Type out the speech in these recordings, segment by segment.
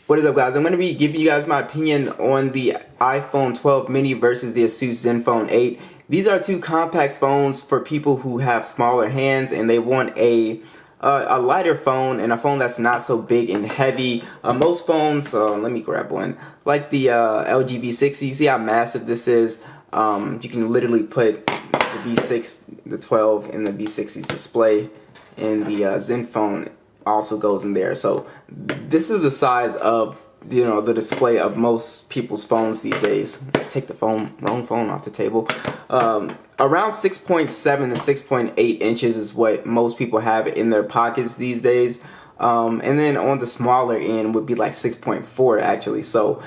What is up, guys? I'm going to be giving you guys my opinion on the iPhone 12 mini versus the Asus Zenfone 8. These are two compact phones for people who have smaller hands and they want a lighter phone and a phone that's not so big and heavy. Most phones, let me grab one, like the LG V60. You see how massive this is? You can literally put the V6, the 12 in the V60's display, and the Zenfone also goes in there. So this is the size of the display of most people's phones these days. Take the wrong phone off the table. Around 6.7 to 6.8 inches is what most people have in their pockets these days. And then on the smaller end would be like 6.4 actually. So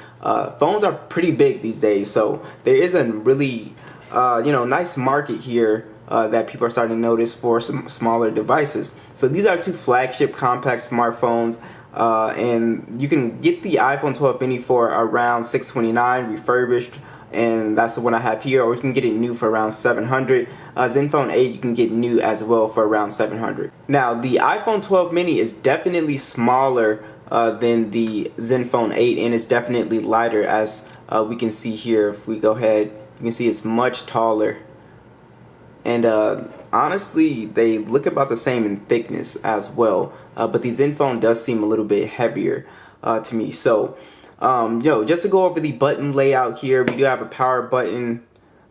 phones are pretty big these days. So there is a really nice market here that people are starting to notice for some smaller devices. So these are two flagship compact smartphones, and you can get the iPhone 12 mini for around $629 refurbished, and that's the one I have here, or you can get it new for around $700. Zenfone 8 you can get new as well for around $700. Now the iPhone 12 mini is definitely smaller than the Zenfone 8, and it's definitely lighter, as we can see here. If we go ahead, you can see it's much taller. And honestly, they look about the same in thickness as well, but the Zenfone does seem a little bit heavier to me. So just to go over the button layout here, we do have a power button,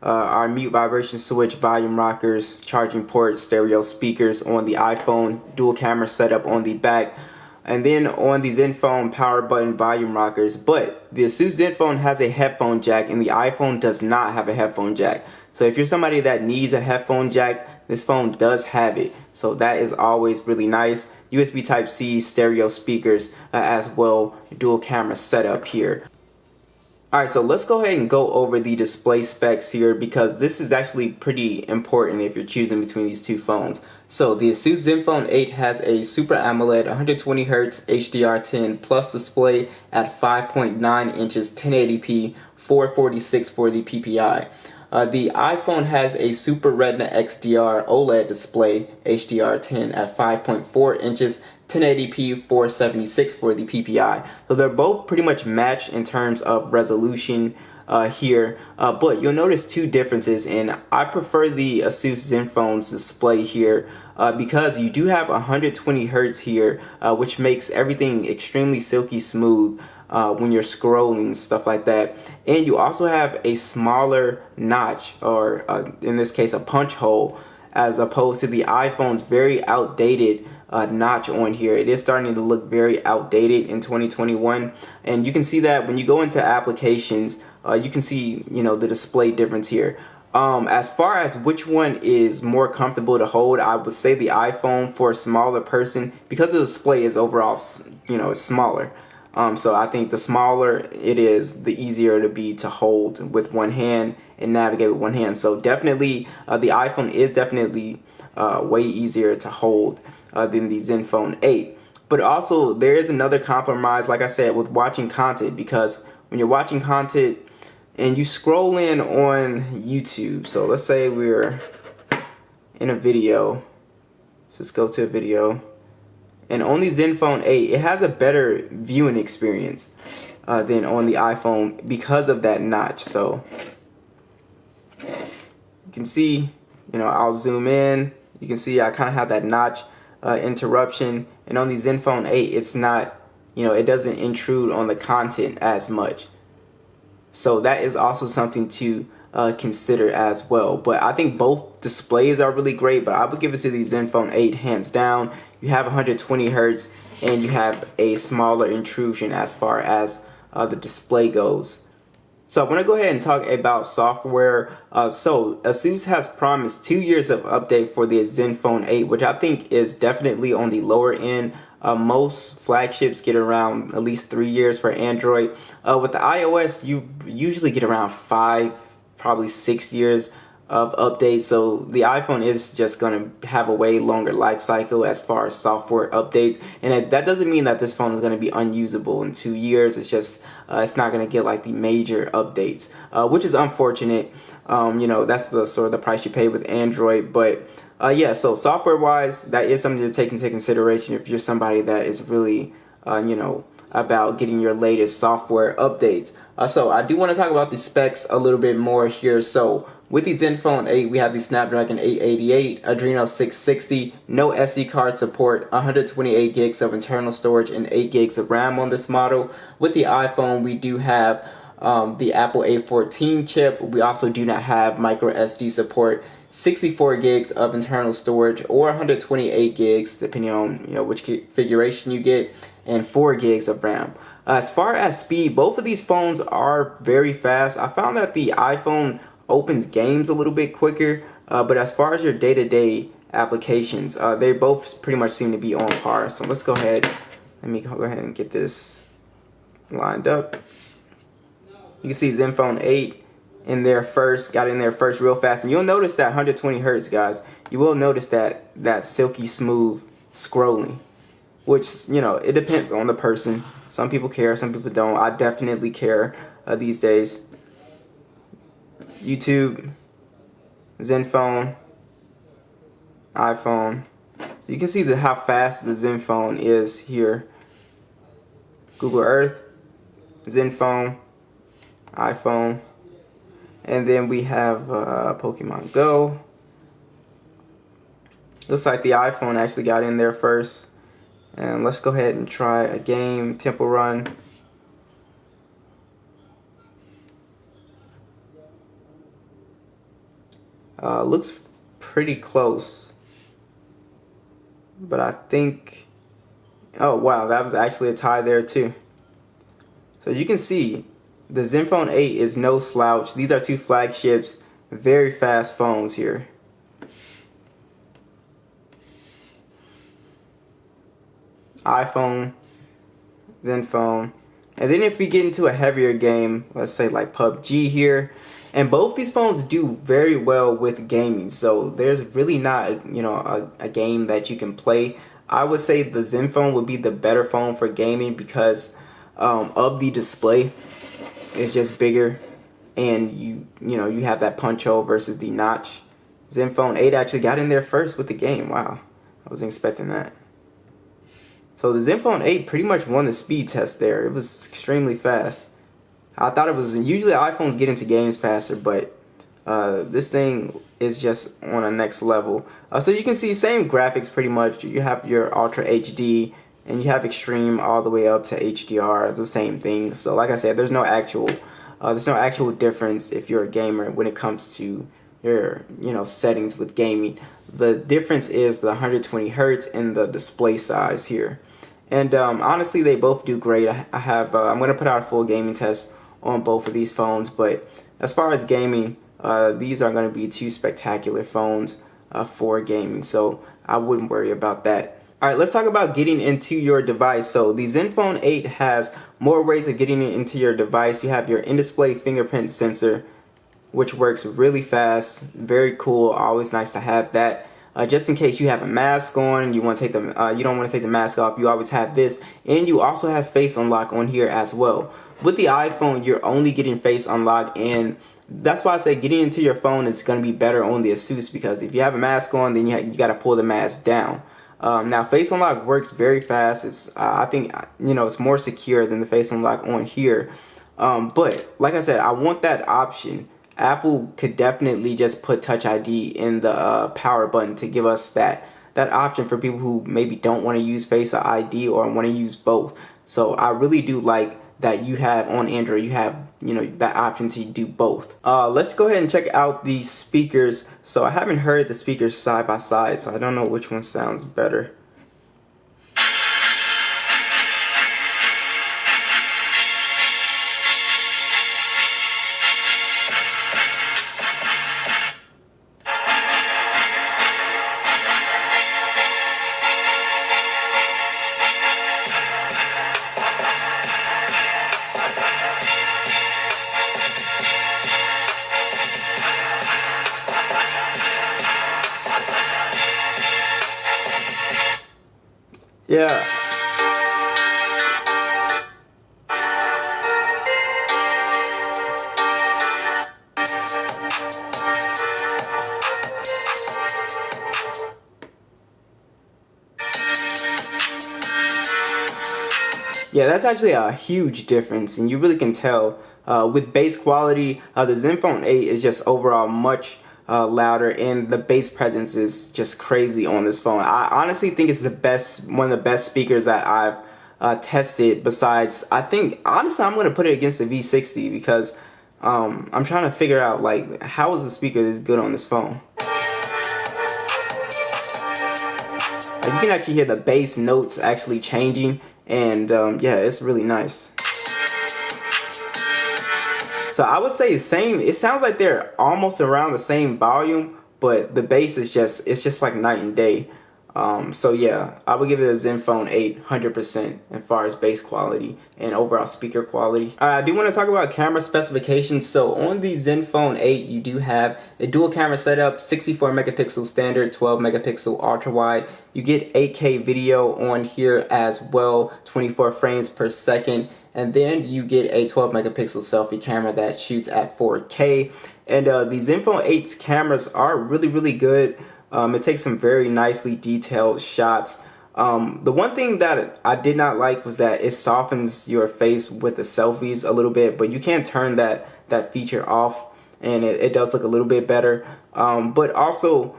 our mute vibration switch, volume rockers, charging port, stereo speakers on the iPhone, dual camera setup on the back, and then on the Zenfone, power button, volume rockers. But the Asus Zenfone has a headphone jack and the iPhone does not have a headphone jack. So if you're somebody that needs a headphone jack, this phone does have it. So that is always really nice. USB Type-C, stereo speakers as well, dual camera setup here. Alright, so let's go ahead and go over the display specs here, because this is actually pretty important if you're choosing between these two phones. So the Asus Zenfone 8 has a Super AMOLED 120Hz HDR10 Plus display at 5.9 inches 1080p 446 for the PPI. The iPhone has a Super Retina XDR OLED display HDR10 at 5.4 inches 1080p 476 for the PPI. So they're both pretty much matched in terms of resolution here, but you'll notice two differences, and I prefer the Asus Zenfone's display here because you do have 120 Hz here, which makes everything extremely silky smooth when you're scrolling, stuff like that. And you also have a smaller notch, or in this case a punch hole, as opposed to the iPhone's very outdated notch on here. It is starting to look very outdated in 2021, and you can see that when you go into applications. You can see the display difference here. As far as which one is more comfortable to hold, I would say the iPhone for a smaller person, because the display is overall it's smaller. So I think the smaller it is, the easier to be to hold with one hand and navigate with one hand. So definitely the iPhone is definitely way easier to hold than the Zenfone 8. But also there is another compromise, like I said, with watching content, because when you're watching content and you scroll in on YouTube, so let's say we're in a video, so let's go to a video, and on the Zenfone 8 it has a better viewing experience than on the iPhone because of that notch. So you can see, I'll zoom in, you can see I kind of have that notch interruption, and on the Zenfone 8 it's not, it doesn't intrude on the content as much. So that is also something to consider as well. But I think both displays are really great, but I would give it to the Zenfone 8 hands down. You have 120 Hz and you have a smaller intrusion as far as the display goes. So I want to go ahead and talk about software. So Asus has promised 2 years of update for the Zenfone 8, which I think is definitely on the lower end. Most flagships get around at least 3 years for Android. With the iOS, you usually get around 5, probably 6 years of updates. So the iPhone is just going to have a way longer life cycle as far as software updates, and that doesn't mean that this phone is going to be unusable in 2 years. It's just it's not going to get like the major updates, which is unfortunate. That's the sort of the price you pay with Android. But yeah, so software wise, that is something to take into consideration if you're somebody that is really about getting your latest software updates. So I do want to talk about the specs a little bit more here. So with the Zenfone 8, we have the Snapdragon 888, Adreno 660, no SD card support, 128 gigs of internal storage, and 8 gigs of RAM on this model. With the iPhone, we do have the Apple A14 chip. We also do not have micro SD support, 64 gigs of internal storage, or 128 gigs, depending on which configuration you get, and 4 gigs of RAM. As far as speed, both of these phones are very fast. I found that the iPhone opens games a little bit quicker, but as far as your day-to-day applications, they both pretty much seem to be on par. So let's go ahead. Let me go ahead and get this lined up. You can see Zenfone 8 got in there first real fast, and you'll notice that 120 hertz, guys. You will notice that silky smooth scrolling, which it depends on the person. Some people care, some people don't. I definitely care these days. YouTube, Zenfone, iPhone. So you can see how fast the Zenfone is here. Google Earth, Zenfone, iPhone, and then we have Pokemon Go. Looks like the iPhone actually got in there first. And let's go ahead and try a game, Temple Run. Looks pretty close, but I think, oh wow, that was actually a tie there too. So you can see the Zenfone 8 is no slouch. These are two flagships, very fast phones here. iPhone, Zenfone, and then if we get into a heavier game, let's say like PUBG here, and both these phones do very well with gaming. So there's really not a game that you can play. I would say the Zenfone would be the better phone for gaming because of the display. It's just bigger, and you have that punch hole versus the notch. Zenfone 8 actually got in there first with the game. Wow, I wasn't expecting that. So the Zenfone 8 pretty much won the speed test there. It was extremely fast. I thought it was, usually iPhones get into games faster, but this thing is just on a next level. So you can see same graphics pretty much. You have your Ultra HD and you have Extreme all the way up to HDR. It's the same thing. So like I said, there's no actual difference if you're a gamer when it comes to your settings with gaming. The difference is the 120 hertz and the display size here. And honestly, they both do great. I'm going to put out a full gaming test on both of these phones, but as far as gaming, these are going to be two spectacular phones for gaming, so I wouldn't worry about that. Alright, let's talk about getting into your device. So the Zenfone 8 has more ways of getting it into your device. You have your in-display fingerprint sensor, which works really fast, very cool, always nice to have that. Just in case you have a mask on, you don't want to take the mask off, you always have this, and you also have face unlock on here as well. With the iPhone, you're only getting face unlock, and that's why I say getting into your phone is going to be better on the Asus, because if you have a mask on, then you got to pull the mask down. Now face unlock works very fast. It's I think it's more secure than the face unlock on here. But like I said, I want that option. Apple could definitely just put Touch ID in the power button to give us that option for people who maybe don't want to use Face ID or want to use both. So I really do like that you have on Android, you have that option to do both. Let's go ahead and check out the speakers. So I haven't heard the speakers side by side, so I don't know which one sounds better. Yeah. Yeah, that's actually a huge difference, and you really can tell. With bass quality, the Zenfone 8 is just overall much louder, and the bass presence is just crazy on this phone. I honestly think it's one of the best speakers that I've tested. Besides, I think honestly I'm gonna put it against the V60 because I'm trying to figure out like how is the speaker this good on this phone. Like, you can actually hear the bass notes actually changing, and yeah, it's really nice. So I would say the same. It sounds like they're almost around the same volume, but the bass is just like night and day. So yeah, I would give it a Zenfone 8 100% as far as bass quality and overall speaker quality. I do want to talk about camera specifications. So on the Zenfone 8, you do have a dual camera setup, 64 megapixel standard, 12 megapixel ultra wide. You get 8K video on here as well, 24 frames per second. And then you get a 12 megapixel selfie camera that shoots at 4K. And the Zenfone 8's cameras are really good. It takes some very nicely detailed shots. The one thing that I did not like was that it softens your face with the selfies a little bit, but you can turn that feature off, and it does look a little bit better. But also,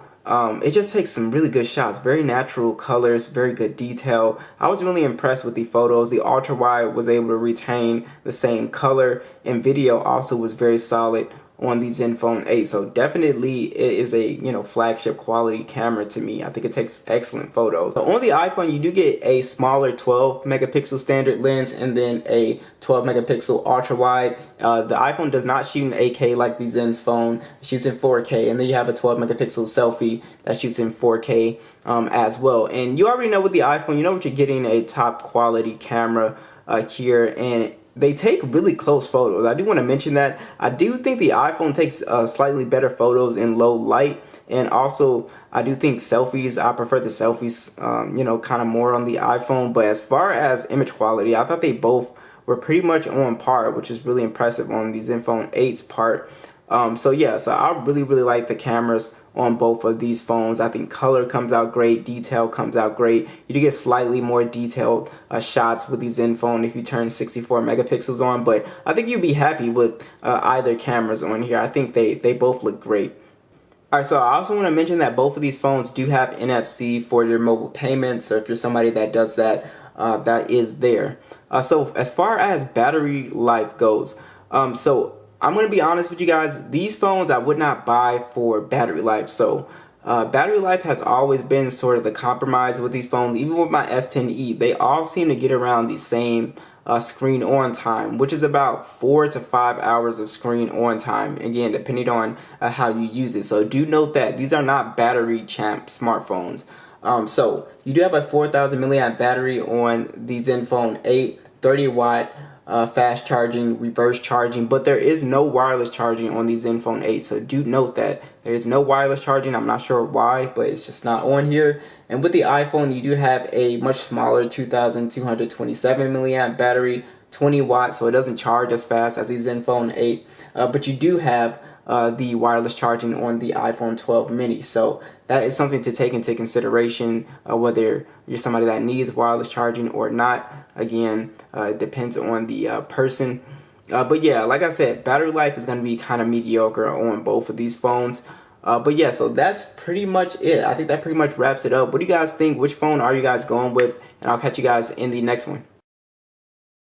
it just takes some really good shots, very natural colors, very good detail. I was really impressed with the photos. The ultra wide was able to retain the same color, and video also was very solid on the Zenfone 8. So definitely it is a flagship quality camera to me. I think it takes excellent photos. So on the iPhone, you do get a smaller 12 megapixel standard lens and then a 12 megapixel ultra wide. The iPhone does not shoot in 8K like the Zenfone. It shoots in 4K, and then you have a 12 megapixel selfie that shoots in 4K as well. And you already know with the iPhone, you know what you're getting, a top quality camera here, and they take really close photos. I do want to mention that. I do think the iPhone takes slightly better photos in low light, and also I do think selfies, I prefer the selfies, kind of more on the iPhone. But as far as image quality, I thought they both were pretty much on par, which is really impressive on the Zenfone 8's part. So yeah, so I really like the cameras on both of these phones. I think color comes out great, detail comes out great. You do get slightly more detailed shots with the Zenfone if you turn 64 megapixels on, but I think you'd be happy with either cameras on here. I think they both look great. Alright, so I also want to mention that both of these phones do have NFC for your mobile payments, so if you're somebody that does that, that is there. So as far as battery life goes, so I'm going to be honest with you guys, these phones I would not buy for battery life. So battery life has always been sort of the compromise with these phones. Even with my S10e, they all seem to get around the same screen on time, which is about 4 to 5 hours of screen on time, again depending on how you use it. So do note that these are not battery champ smartphones. So you do have a 4,000 milliamp battery on the Zenfone 8, 30 watt fast charging, reverse charging, but there is no wireless charging on the Zenfone 8. So do note that there is no wireless charging. I'm not sure why, but it's just not on here. And with the iPhone, you do have a much smaller 2,227 milliamp battery, 20 watts, so it doesn't charge as fast as the Zenfone 8. But you do have the wireless charging on the iPhone 12 mini. So that is something to take into consideration, whether you're somebody that needs wireless charging or not. Again, it depends on the person. But yeah, like I said, battery life is going to be kind of mediocre on both of these phones. But yeah, so that's pretty much it. I think that pretty much wraps it up. What do you guys think? Which phone are you guys going with? And I'll catch you guys in the next one.